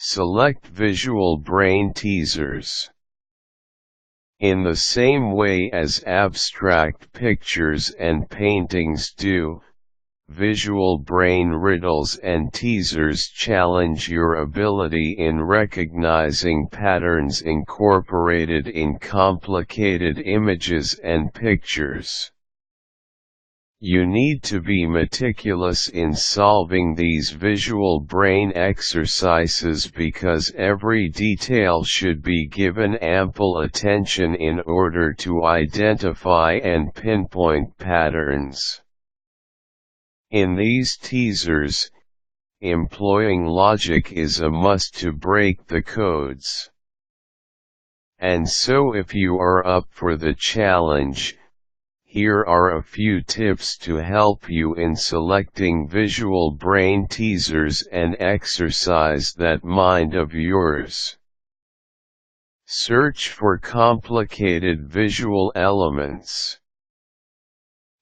Select visual brain teasers. In the same way as abstract pictures and paintings do, visual brain riddles and teasers challenge your ability in recognizing patterns incorporated in complicated images and pictures. You need to be meticulous in solving these visual brain exercises because every detail should be given ample attention in order to identify and pinpoint patterns. In these teasers, employing logic is a must to break the codes. And so if you are up for the challenge, here are a few tips to help you in selecting visual brain teasers and exercise that mind of yours. Search for complicated visual elements.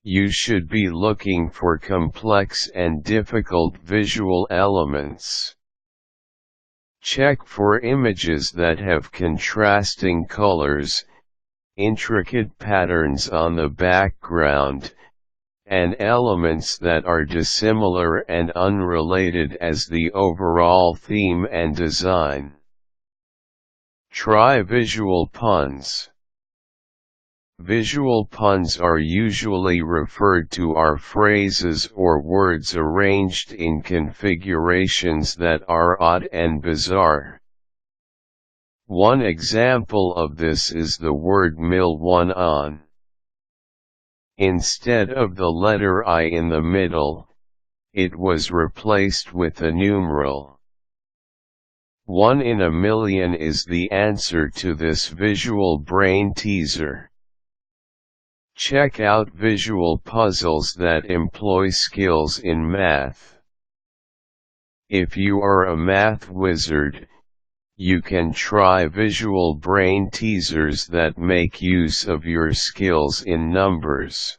You should be looking for complex and difficult visual elements. Check for images that have contrasting colors, intricate patterns on the background, and elements that are dissimilar and unrelated as the overall theme and design. Try visual puns. Visual puns are usually referred to are phrases or words arranged in configurations that are odd and bizarre. One example of this is the word one on. Instead of the letter I in the middle, it was replaced with a numeral. 1 in a million is the answer to this visual brain teaser. Check out visual puzzles that employ skills in math. If you are a math wizard, you can try visual brain teasers that make use of your skills in numbers.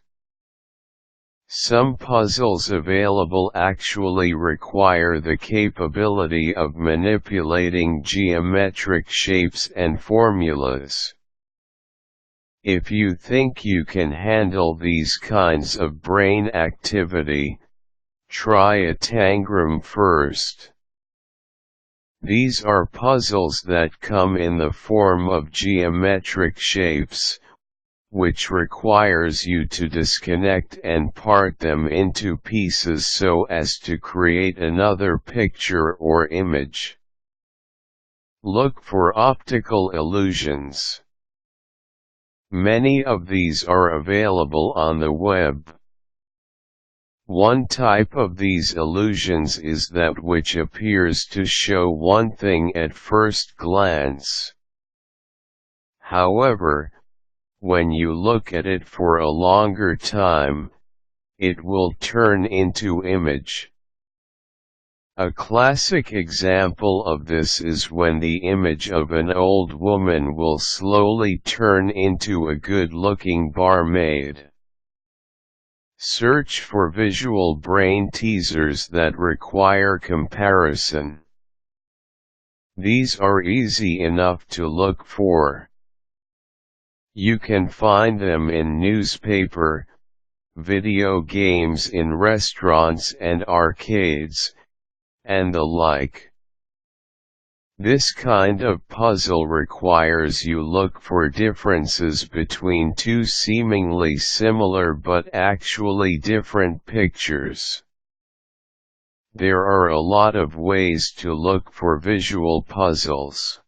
Some puzzles available actually require the capability of manipulating geometric shapes and formulas. If you think you can handle these kinds of brain activity, try a tangram first. These are puzzles that come in the form of geometric shapes, which requires you to disconnect and part them into pieces so as to create another picture or image. Look for optical illusions. Many of these are available on the web. One type of these illusions is that which appears to show one thing at first glance. However, when you look at it for a longer time, it will turn into image. A classic example of this is when the image of an old woman will slowly turn into a good-looking barmaid. Search for visual brain teasers that require comparison. These are easy enough to look for. You can find them in newspaper, video games in restaurants and arcades, and the like. This kind of puzzle requires you look for differences between two seemingly similar but actually different pictures. There are a lot of ways to look for visual puzzles.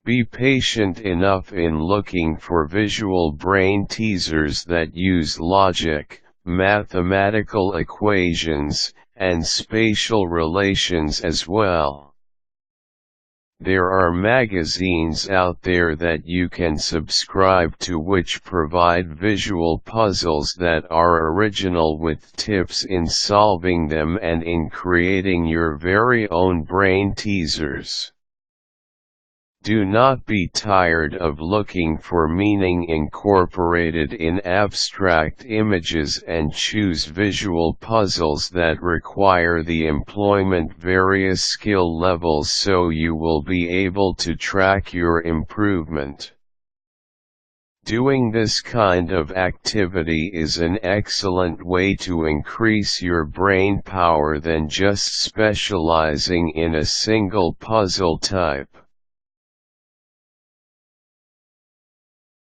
Be patient enough in looking for visual brain teasers that use logic, mathematical equations, and spatial relations as well. There are magazines out there that you can subscribe to which provide visual puzzles that are original with tips in solving them and in creating your very own brain teasers. Do not be tired of looking for meaning incorporated in abstract images and choose visual puzzles that require the employment various skill levels so you will be able to track your improvement. Doing this kind of activity is an excellent way to increase your brain power than just specializing in a single puzzle type.